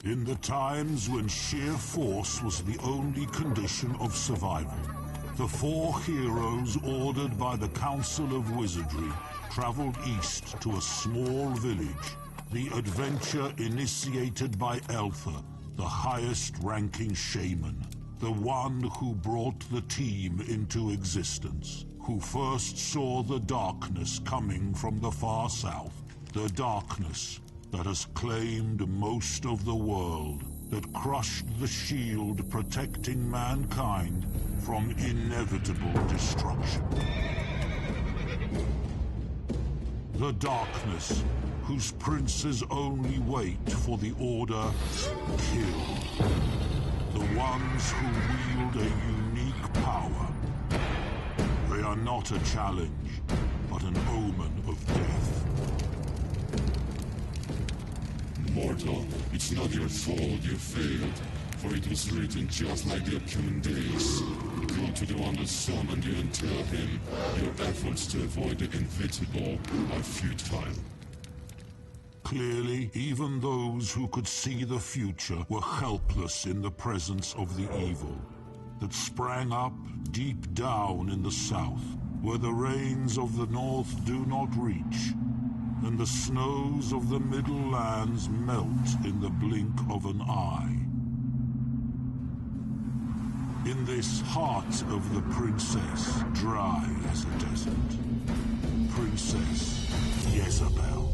In the times when sheer force was the only condition of survival, the four heroes ordered by the Council of Wizardry traveled east to a small village. The adventure initiated by Eltha, the highest-ranking Shaman, the one who brought the team into existence, who first saw the darkness coming from the far south, the darkness that has claimed most of the world, that crushed the shield protecting mankind from inevitable destruction. The darkness whose princes only wait for the order kill. The ones who wield a unique power. They are not a challenge, but an omen of death. Mortal, it's not your fault you failed, for it was written just like the upcoming days. Go to the one that summoned you and tell him your efforts to avoid the inevitable are futile. Clearly, even those who could see the future were helpless in the presence of the evil that sprang up deep down in the south, where the rains of the north do not reach, and the snows of the Middle Lands melt in the blink of an eye. In this heart of the princess, dry as a desert, Princess Iesabel.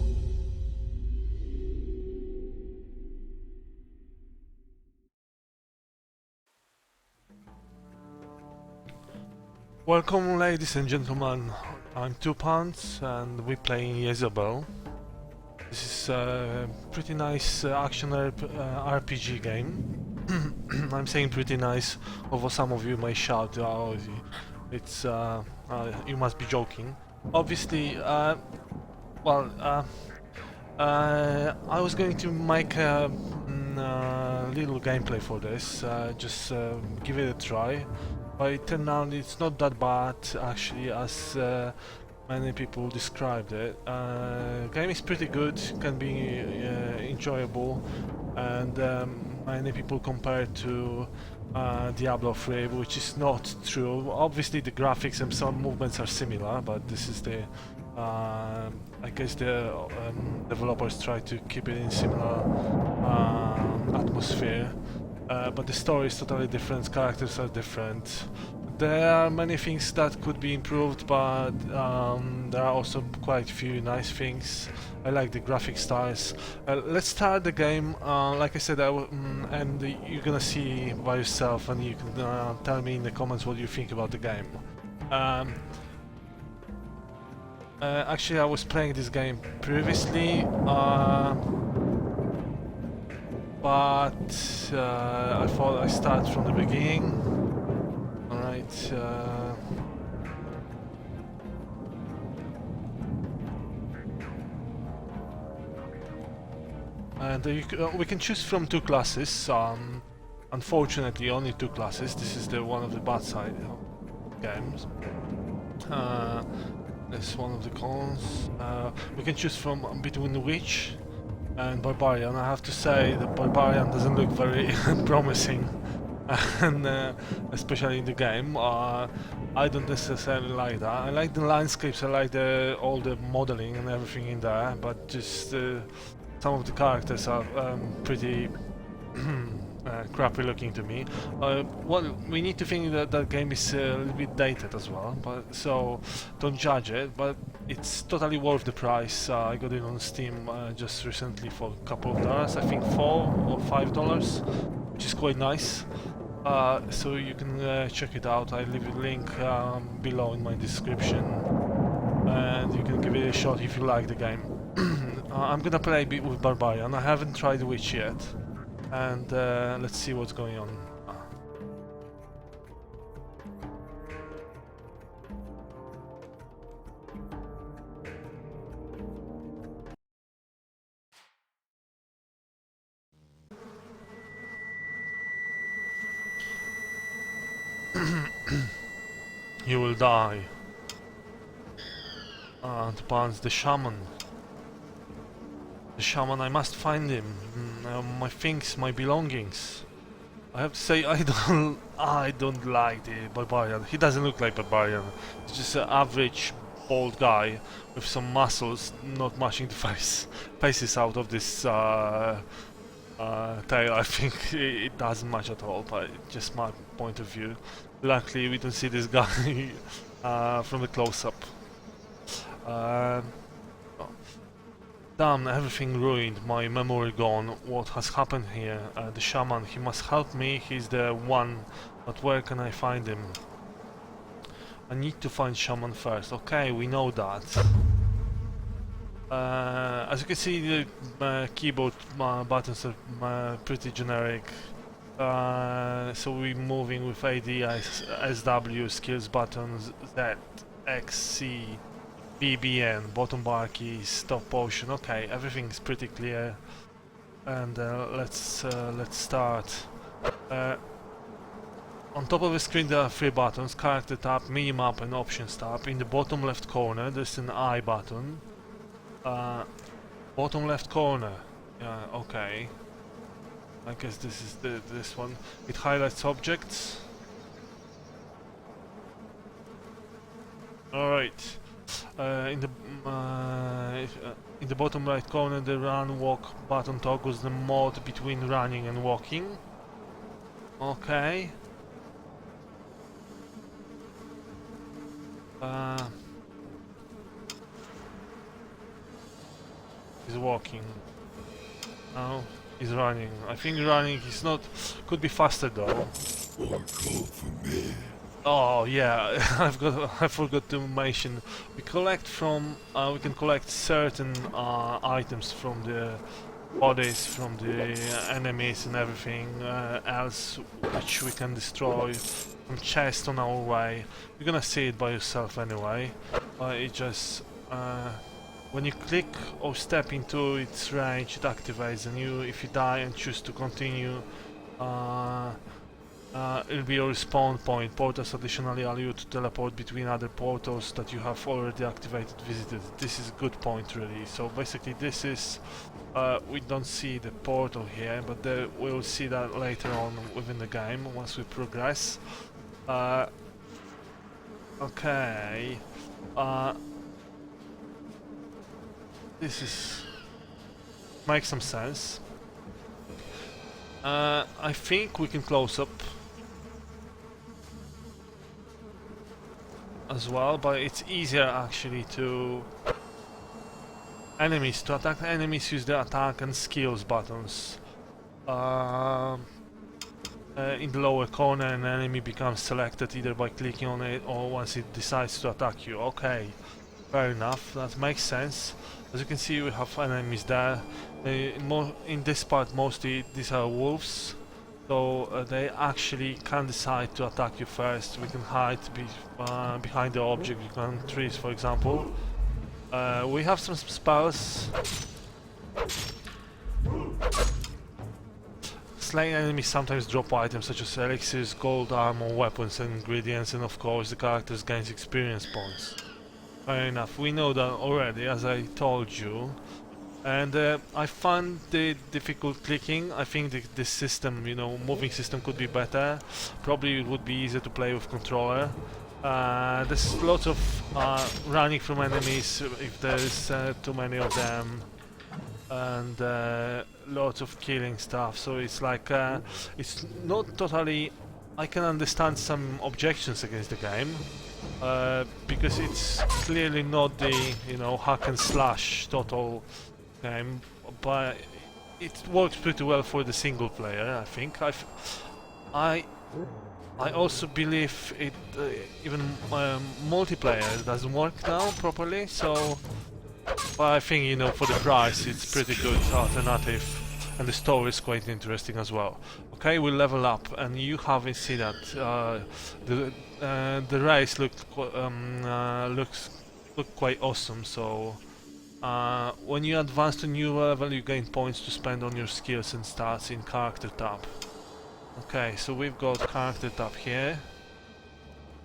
Welcome, ladies and gentlemen. I'm 2 Pounds and we're playing Iesabel. This is a pretty nice action RPG game. I'm saying pretty nice, although some of you may shout, oh, it's you must be joking. Obviously, I was going to make a little gameplay for this, just give it a try. But it turned out it's not that bad, actually, as many people described it. Game is pretty good, can be enjoyable, and many people compare it to Diablo 3, which is not true. Obviously the graphics and some movements are similar, but this is the I guess the developers try to keep it in similar atmosphere. But the story is totally different, characters are different. There are many things that could be improved, but there are also quite a few nice things. I like the graphic styles. Let's start the game. Like I said, and you're gonna see by yourself, and you can tell me in the comments what you think about the game. Actually, I was playing this game previously. But I thought I'd start from the beginning. Alright. And we can choose from 2 classes. Unfortunately, only 2 classes. This is the one of the bad side of games. That's one of the cons. We can choose from between Witch and Barbarian. I have to say the Barbarian doesn't look very promising, and especially in the game. I don't necessarily like that. I like the landscapes, I like all the modeling and everything in there, but just some of the characters are pretty crappy looking to me. Well, we need to think that that game is a little bit dated as well, but so don't judge it. But it's totally worth the price. I got it on Steam just recently for a couple of dollars. I think $4 or $5, which is quite nice. So you can check it out. I leave a link below in my description, and you can give it a shot if you like the game. I'm gonna play a bit with Barbarian. I haven't tried Witch yet. And let's see what's going on. You will die. Depends the Shaman. The shaman, I must find him. My things, my belongings. I have to say, I don't like the barbarian. He doesn't look like barbarian. He's just an average bald guy with some muscles, not matching the faces out of this tail. I think it doesn't match at all, but just my point of view. Luckily, we don't see this guy from the close-up. Damn, everything ruined, my memory gone. What has happened here? The shaman, he must help me, he's the one. But where can I find him? I need to find shaman first. Okay, we know that. As you can see, the keyboard buttons are pretty generic. So we're moving with AD, SW, skills buttons, Z, X, C, BBN, bottom bar keys, stop potion. Okay, everything's pretty clear. And let's start. On top of the screen there are 3 buttons: character tab, minimap and options tab. In the bottom left corner there's an I button. Bottom left corner. Yeah, okay. I guess this is this one. It highlights objects. Alright. In the bottom right corner, the run walk button toggles the mode between running and walking. Okay. He's walking. Now he's running. I think running is not. Could be faster though. Or call for me. Oh yeah, I forgot to mention. We can collect certain items from the bodies, from the enemies and everything else, which we can destroy. Some chest on our way. You're gonna see it by yourself anyway. It just when you click or step into its range, it activates, and if you die and choose to continue. It'll be your respawn point. Portals additionally allow you to teleport between other portals that you have already activated, visited. This is a good point really. So basically this is, we don't see the portal here, but we'll see that later on within the game once we progress. Okay. This makes some sense. I think we can close up as well, but it's easier actually to attack enemies. Use the attack and skills buttons. In the lower corner, an enemy becomes selected either by clicking on it or once it decides to attack you. Okay, fair enough, that makes sense. As you can see, we have enemies there. In this part mostly these are wolves, so they actually can decide to attack you first. We can hide behind the object, behind trees for example. We have some spells. Slain enemies sometimes drop items such as elixirs, gold, armor, weapons and ingredients, and of course the characters gains experience points. Fair enough, we know that already, as I told you. And I found the difficult clicking. I think this system, moving system could be better. Probably it would be easier to play with controller. There's lots of running from enemies if there's too many of them, and lots of killing stuff. So it's like it's not totally. I can understand some objections against the game. Because it's clearly not the hack and slash total game, but it works pretty well for the single player. I think I also believe it even multiplayer doesn't work now properly. So, but I think for the price it's pretty good alternative, and the story is quite interesting as well. Okay, we level up, and you haven't seen that the race looks quite awesome. So when you advance to new level, you gain points to spend on your skills and stats in character tab. Okay, so we've got character tab here,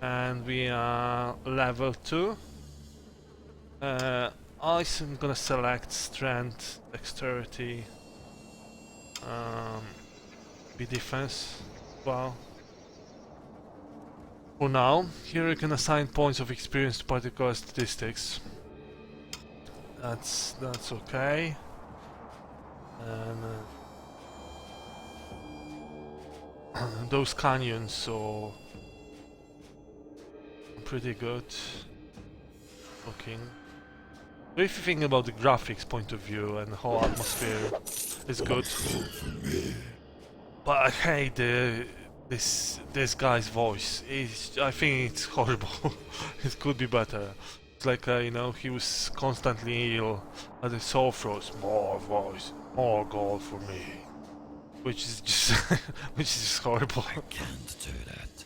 and we are level 2. I'm gonna select strength, dexterity, be defense. Well, for now, here you can assign points of experience to particular statistics. That's okay. And those canyons, so pretty good looking. But if you think about the graphics point of view and the whole atmosphere is good, but I hate this guy's voice. I think it's horrible. It could be better. It's like you know, he was constantly ill, and the soul throws more voice, more gold for me, which is just which is just horrible. I can't do that.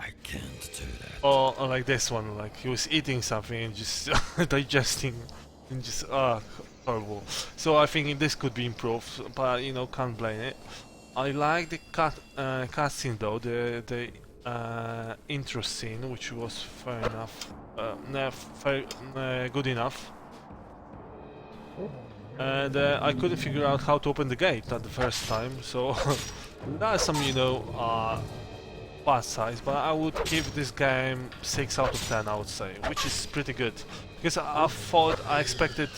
I can't do that. Or like this one, like he was eating something and just digesting, and just horrible. So I think this could be improved, but you know, can't blame it. I like the cutscene though, the intro scene, which was fair enough, good enough. And I couldn't figure out how to open the gate at the first time, so that's some, you know, bad size. But I would give this game 6 out of 10, I would say, which is pretty good. Because I expected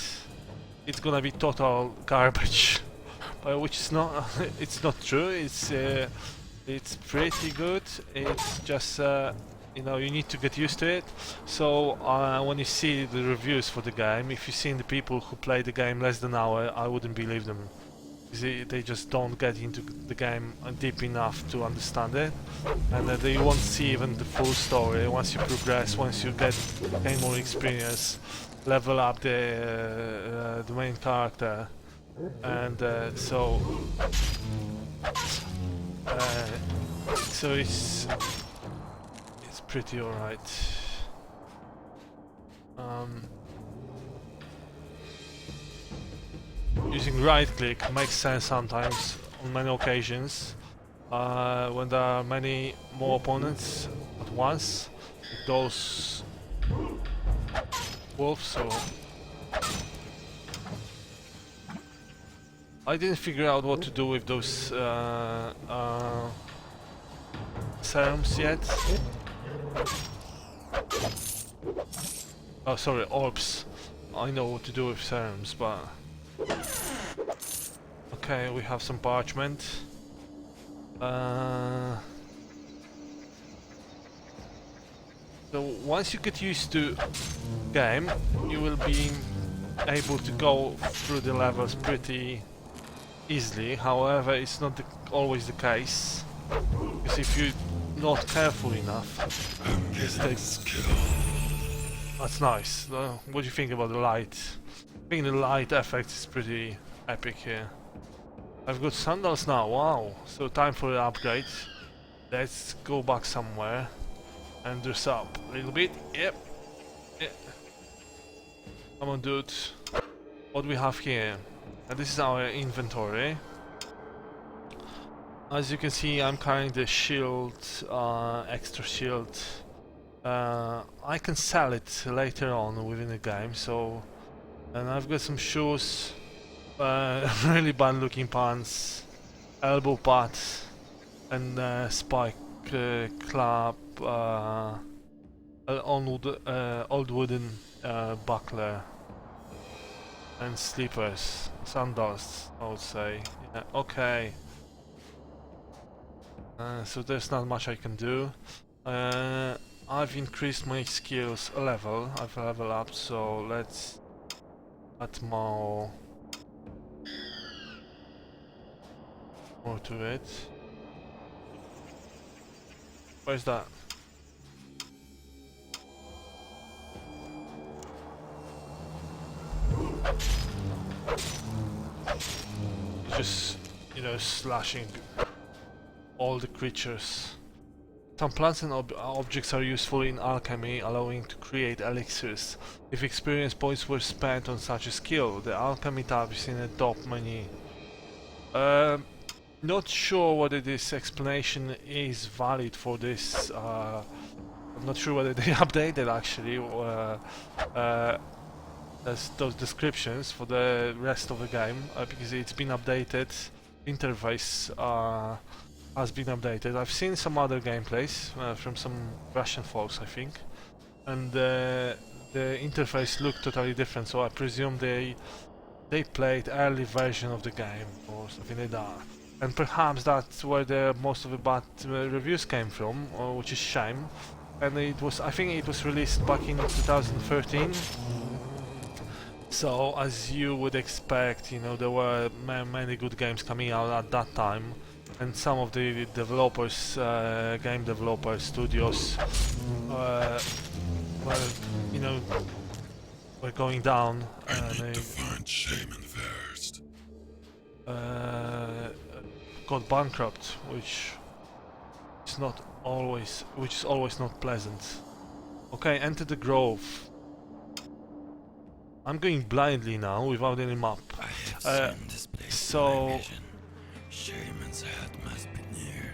it's gonna be total garbage. Which is not, it's not true. It's pretty good. It's just you know, you need to get used to it. So when you see the reviews for the game, if you've seen the people who play the game less than an hour, I wouldn't believe them. They just don't get into the game deep enough to understand it, and they won't see even the full story. Once you progress, once you gain more experience, level up the main character. And so it's pretty alright. Using right click makes sense sometimes on many occasions when there are many more opponents at once, like those wolves. So I didn't figure out what to do with those serums yet. Oh, sorry, orbs. I know what to do with serums, but okay, we have some parchment. So once you get used to game, you will be able to go through the levels pretty easily. However, it's not always the case, because if you're not careful enough, that's nice. What do you think about the light? I think the light effect is pretty epic here. I've got sandals now, wow. So time for the upgrade. Let's go back somewhere and dress up a little bit. Yep. Come on, dude. What do we have here? And this is our inventory. As you can see, I'm carrying the shield, extra shield. I can sell it later on within the game, so... And I've got some shoes, really bad looking pants, elbow pads, and spike club, old wooden buckler, and slippers, sandals, I would say. Yeah, okay. So there's not much I can do. I've increased my skills a level. I've leveled up, so let's add more to it. Where's that? Just, you know, slashing all the creatures. Some plants and objects are useful in alchemy, allowing to create elixirs. If experience points were spent on such a skill, the alchemy tab is in the top menu. Not sure whether this explanation is valid for this. I'm not sure whether they updated actually. those descriptions for the rest of the game because it's been updated. Interface has been updated. I've seen some other gameplays from some Russian folks, I think, and the interface looked totally different. So I presume they played early version of the game or something like that. And perhaps that's where most of the bad reviews came from, which is shame. And I think it was released back in 2013. So as you would expect, you know, there were many good games coming out at that time, and some of the developers, game developer studios, were, you know, were going down. I need to find Shaman first. Got bankrupt, which is always not pleasant. Okay, enter the grove. I'm going blindly now without any map. I have seen this place in my vision. Shaman's head must be near.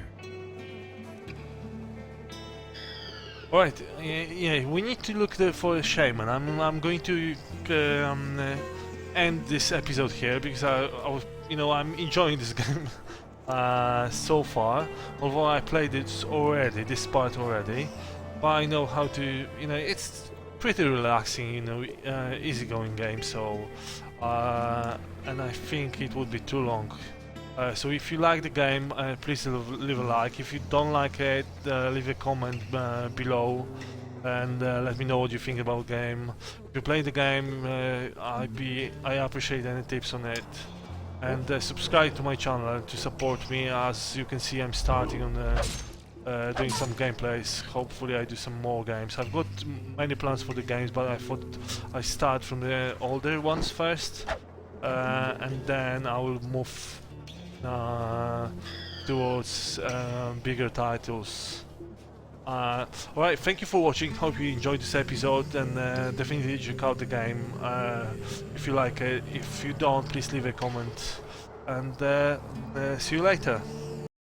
Alright, yeah, we need to look for a shaman. I'm going to end this episode here because I'm enjoying this game so far. Although I played it already, this part already, but I know how to. It's pretty relaxing, easygoing game. So, and I think it would be too long. So if you like the game, please leave a like. If you don't like it, leave a comment below and let me know what you think about the game. If you play the game, I appreciate any tips on it. And subscribe to my channel to support me. As you can see, I'm starting on doing some gameplays. Hopefully I do some more games. I've got many plans for the games, but I thought I start from the older ones first, and then I will move towards bigger titles. Alright, thank you for watching. Hope you enjoyed this episode, and definitely check out the game if you like it. If you don't, please leave a comment, and see you later.